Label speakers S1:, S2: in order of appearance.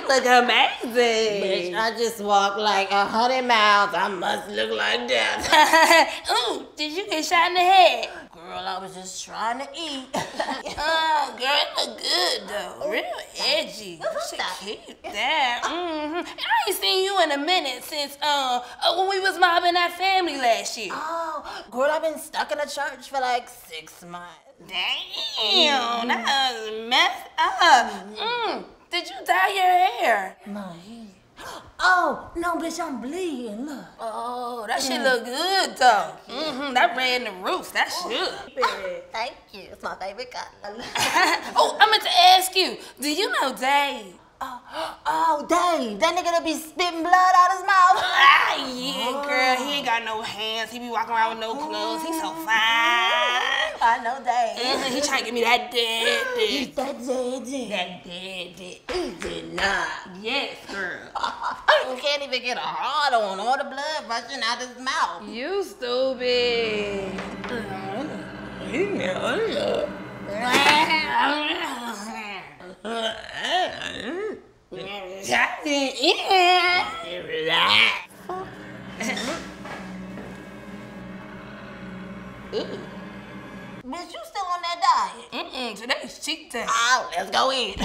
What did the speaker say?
S1: look amazing.
S2: Bitch, I just walked like 100 miles. I must look like that.
S1: Ooh, did you get shot in the head?
S2: Girl, I was just trying to eat.
S1: Oh, girl, it look good though. Real edgy. You should keep that. I ain't seen you in a minute since when we was mobbing our family last year.
S2: Oh, girl, I've been stuck in a church for like 6 months.
S1: Damn, that was messed up. Did you dye your hair?
S2: My hair. Oh, no, bitch, I'm bleeding, look.
S1: Oh, that shit look good though. That red in the roots, that shit.
S2: Thank you, it's my favorite color.
S1: Oh, I meant to ask you, do you know Dave?
S2: Oh, Dave, that nigga that be spitting blood out his mouth.
S1: Ah, yeah, girl, he ain't got no hands. He be walking around with no clothes. He's so fine.
S2: I know Dave.
S1: He trying to give me that dead dick.
S2: That dead dick.
S1: That dead dick.
S2: He did not.
S1: Yes, girl.
S2: You can't even get a hard on. All the blood rushing out his mouth.
S1: You stupid.
S2: Bitch, you still on that diet?
S1: Today's cheat day.
S2: Oh, let's go eat.